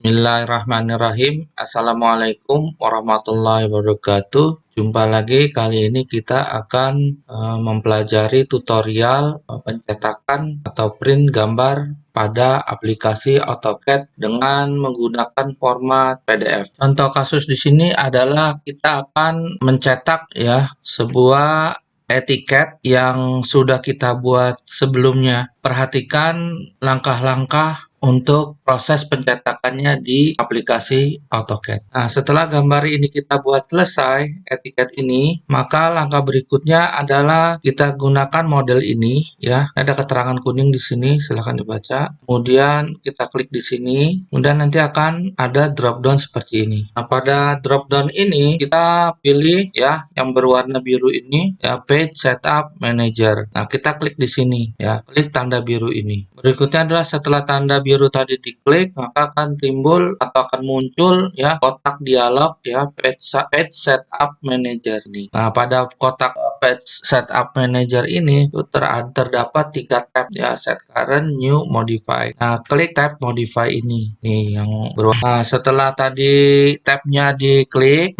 Bismillahirrahmanirrahim. Assalamualaikum warahmatullahi wabarakatuh. Jumpa lagi, kali ini kita akan mempelajari tutorial pencetakan atau print gambar pada aplikasi AutoCAD dengan menggunakan format PDF. Contoh kasus di sini adalah kita akan mencetak sebuah etiket yang sudah kita buat sebelumnya. Perhatikan langkah-langkah untuk proses pencetakannya di aplikasi AutoCAD. Nah, setelah gambar ini kita buat selesai, etiket ini, maka langkah berikutnya adalah kita gunakan model ini, ya. Ada keterangan kuning di sini, silahkan dibaca. Kemudian kita klik di sini, kemudian nanti akan ada drop down seperti ini. Nah, pada drop down ini kita pilih ya yang berwarna biru ini, ya, Page Setup Manager. Nah, kita klik di sini, ya, klik tanda biru ini. Berikutnya adalah setelah tanda biru tadi diklik, maka akan timbul atau akan muncul ya kotak dialog ya Page Setup Manager ini. Nah, pada kotak Page Setup Manager ini terdapat 3 tab ya, Set Current, New, Modify. Nah, klik tab Modify ini. Nih yang berwarna. Nah, setelah tadi tabnya diklik,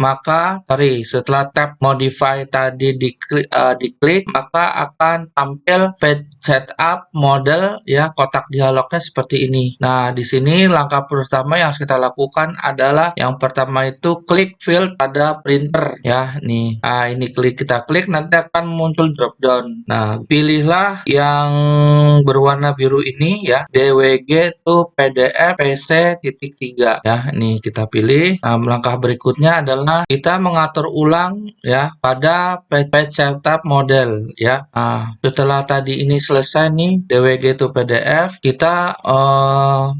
setelah tab Modify tadi diklik, maka akan tampil Page Setup Model ya, kotak dialognya seperti ini. Nah, di sini langkah pertama yang harus kita lakukan adalah yang pertama itu klik field pada printer ya, nih. Nah, ini kita klik nanti akan muncul drop down. Nah, pilihlah yang berwarna biru ini ya, DWG to PDF PC.3 ya. Nih kita pilih. Nah, langkah berikutnya adalah kita mengatur ulang ya pada page setup model ya. Nah, setelah tadi ini selesai nih DWG to PDF, kita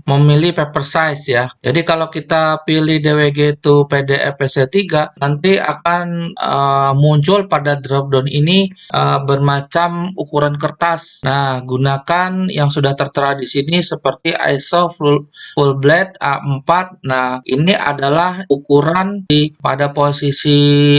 memilih paper size ya. Jadi kalau kita pilih DWG to PDF PC3, nanti akan muncul pada dropdown ini bermacam ukuran kertas. Nah, gunakan yang sudah tertera di sini seperti ISO full blade A4. Nah, ini adalah ukuran pada posisi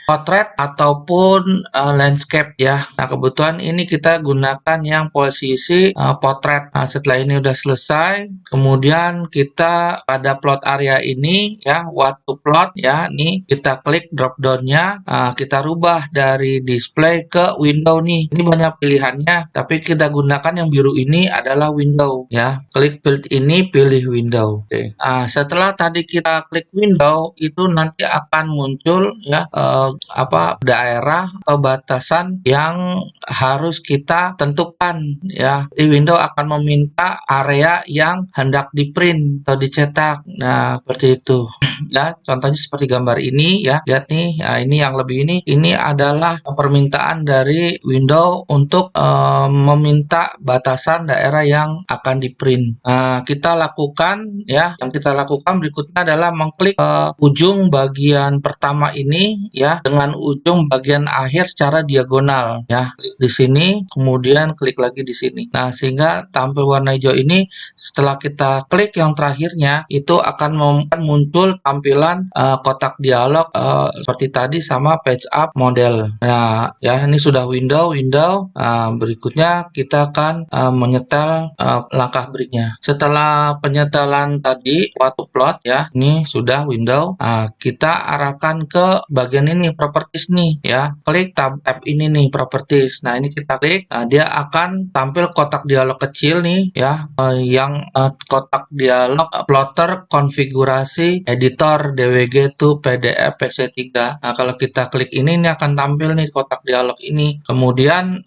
portrait ataupun landscape ya. Nah, kebetulan ini kita gunakan yang posisi potret. Nah, setelah ini udah selesai, kemudian kita pada plot area ini ya, what to plot ya, nih kita klik drop down-nya, kita rubah dari display ke window nih. Ini banyak pilihannya, tapi kita gunakan yang biru ini adalah window ya. Klik field ini, pilih window. Oke. Nah, setelah tadi kita klik window, itu nanti akan muncul ya daerah atau batasan yang harus kita tentukan ya. Di window akan meminta area yang hendak di-print atau dicetak. Nah, seperti itu. Ya, contohnya seperti gambar ini ya. Lihat nih, nah, ini yang lebih ini adalah permintaan dari window untuk meminta batasan daerah yang akan di-print. Nah, kita lakukan ya. Yang kita lakukan berikutnya adalah mengklik ujung bagian pertama ini ya dengan ujung bagian akhir secara diagonal ya. Klik di sini, kemudian klik lagi di sini. Nah, sehingga tampil warna hijau ini. Setelah kita klik yang terakhirnya, itu akan muncul tampilan kotak dialog seperti tadi sama page up model. Nah, ya ini sudah window. Berikutnya kita akan menyetel langkah berikutnya. Setelah penyetelan tadi waktu plot ya, ini sudah window. Kita arahkan ke bagian ini properties nih ya. Klik tab ini nih properties. Nah, ini kita klik, dia akan tampil kotak dialog kecil nih ya, yang kotak dialog plotter konfigurasi editor DWG to PDF PC3. Nah, kalau kita klik ini akan tampil nih kotak dialog ini. Kemudian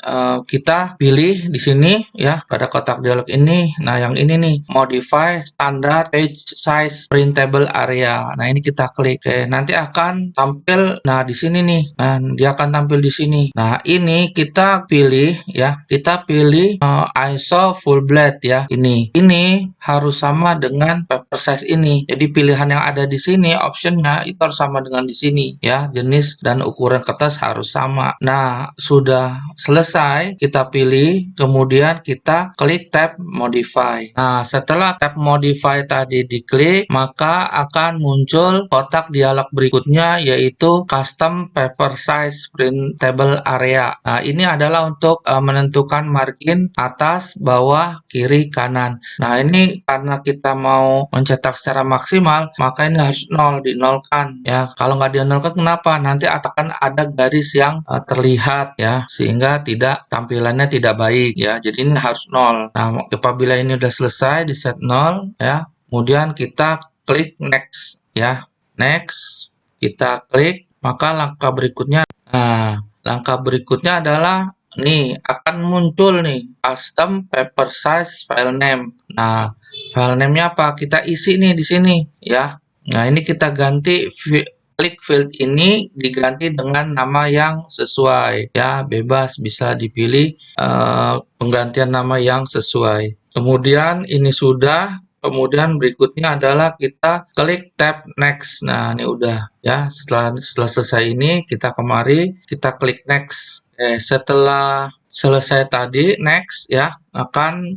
kita pilih di sini ya pada kotak dialog ini. Nah, yang ini nih, modify standard page size printable area. Nah, ini kita klik. Oke, nanti akan tampil. Nah, di sini nih. Nah, dia akan tampil di sini. Nah, ini kita pilih ya. Kita pilih ISO full blade ya. Ini harus sama dengan paper size ini. Jadi pilihan yang ada di sini optionnya itu harus sama dengan di sini ya. Jenis dan ukuran kertas harus sama. Nah, sudah selesai kita pilih, kemudian kita klik tab modify. Nah, setelah tab modify tadi diklik, maka akan muncul kotak dialog berikutnya, yaitu Custom Paper Size Printable Area. Nah, ini adalah untuk menentukan margin atas, bawah, kiri, kanan. Nah, ini karena kita mau mencetak secara maksimal, maka ini harus dinolkan ya. Kalau nggak dinolkan, kenapa? Nanti akan ada garis yang terlihat ya, sehingga tampilannya tidak baik ya. Jadi ini harus 0. Nah, apabila ini udah selesai di set 0 ya, kemudian kita klik next ya. Next, kita klik, maka langkah berikutnya adalah nih akan muncul nih custom paper size file name. Nah, file name-nya apa? Kita isi nih di sini ya. Nah, ini kita ganti, klik field ini diganti dengan nama yang sesuai ya, bebas bisa dipilih penggantian nama yang sesuai. Kemudian ini sudah. Kemudian berikutnya adalah kita klik tab next. Nah, ini udah ya. Setelah selesai ini, kita kemari, kita klik next. Setelah selesai tadi next ya, akan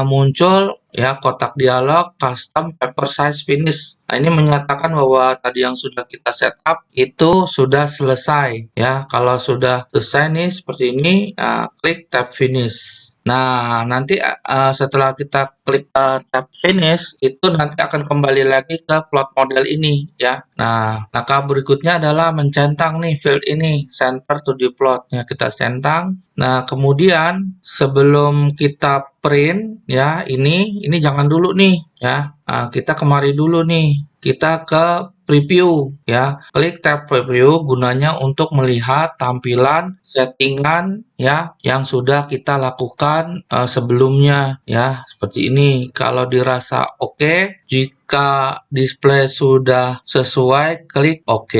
muncul ya kotak dialog custom paper size finish. Nah, ini menyatakan bahwa tadi yang sudah kita setup itu sudah selesai ya. Kalau sudah selesai nih seperti ini, klik tab finish. Nah, nanti setelah kita klik tab finish, itu nanti akan kembali lagi ke plot model ini ya. Nah, langkah berikutnya adalah mencentang nih field ini, center to the plot ya, kita centang. Nah, kemudian sebelum kita print ya, ini jangan dulu nih ya. Kita kemari dulu nih. Kita ke preview ya. Klik tab preview gunanya untuk melihat tampilan settingan ya yang sudah kita lakukan sebelumnya ya. Seperti ini. Kalau dirasa oke, jika display sudah sesuai, klik OK.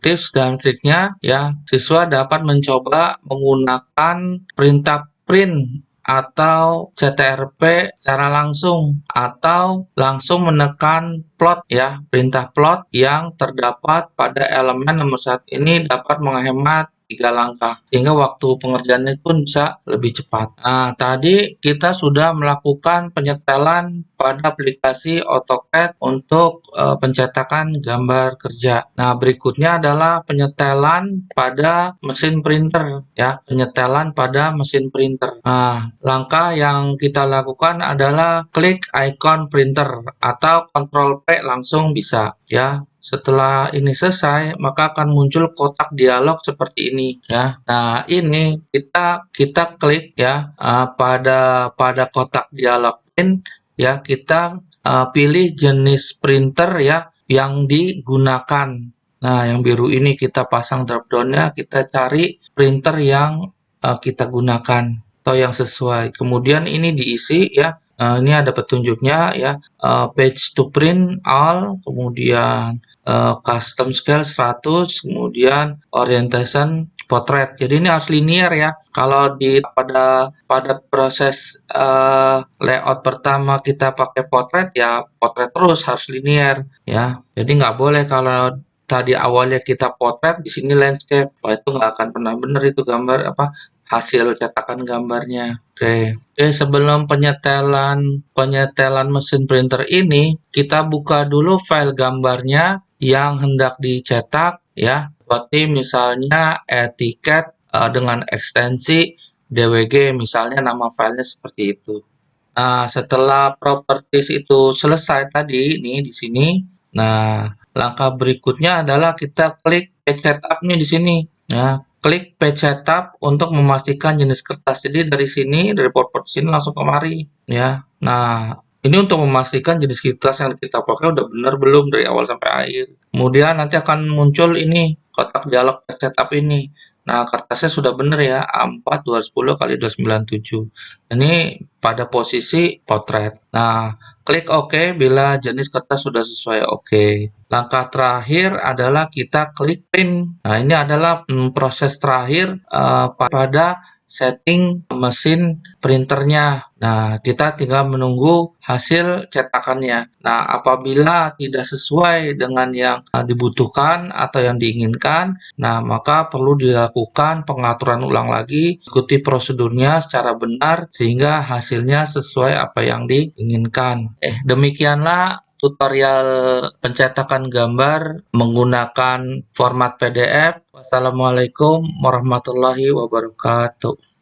Tips dan triknya ya, siswa dapat mencoba menggunakan perintah print atau CTRP secara langsung, atau langsung menekan plot ya, perintah plot yang terdapat pada elemen nomor 1 ini dapat menghemat 3 langkah, sehingga waktu pengerjaannya pun bisa lebih cepat. Nah, tadi kita sudah melakukan penyetelan pada aplikasi AutoCAD untuk pencetakan gambar kerja. Nah, berikutnya adalah penyetelan pada mesin printer ya, penyetelan pada mesin printer. Nah, langkah yang kita lakukan adalah klik icon printer atau Ctrl P langsung bisa ya. Setelah ini selesai, maka akan muncul kotak dialog seperti ini ya. Nah, ini kita klik ya pada kotak dialog print ya, kita pilih jenis printer ya yang digunakan. Nah, yang biru ini kita pasang drop down-nya, kita cari printer yang kita gunakan atau yang sesuai. Kemudian ini diisi ya. Ini ada petunjuknya ya, page to print all, kemudian custom scale 100, kemudian orientation portrait. Jadi ini harus linear ya. Kalau pada proses layout pertama kita pakai portrait ya, portrait terus harus linear ya. Jadi nggak boleh kalau tadi awalnya kita portrait, di sini landscape. Wah, itu nggak akan pernah benar itu gambar hasil cetakan gambarnya. Oke, sebelum penyetelan mesin printer ini, kita buka dulu file gambarnya yang hendak dicetak ya, seperti misalnya etiket dengan ekstensi DWG, misalnya nama filenya seperti itu. Nah, setelah properties itu selesai tadi nih di sini, nah langkah berikutnya adalah kita klik page setup nih di sini ya. Klik page setup untuk memastikan jenis kertas. Jadi dari sini, dari port sini langsung kemari ya. Nah, ini untuk memastikan jenis kertas yang kita pakai udah benar belum dari awal sampai akhir. Kemudian nanti akan muncul ini kotak dialog page setup ini. Nah, kertasnya sudah benar ya, A4 210 x 297. Ini pada posisi potret. Nah, klik OK bila jenis kertas sudah sesuai OK. Langkah terakhir adalah kita klik print. Nah, ini adalah proses terakhir pada setting mesin printernya. Nah, kita tinggal menunggu hasil cetakannya. Nah, apabila tidak sesuai dengan yang dibutuhkan atau yang diinginkan, nah maka perlu dilakukan pengaturan ulang lagi, ikuti prosedurnya secara benar sehingga hasilnya sesuai apa yang diinginkan. Demikianlah tutorial pencetakan gambar menggunakan format PDF. Wassalamualaikum warahmatullahi wabarakatuh.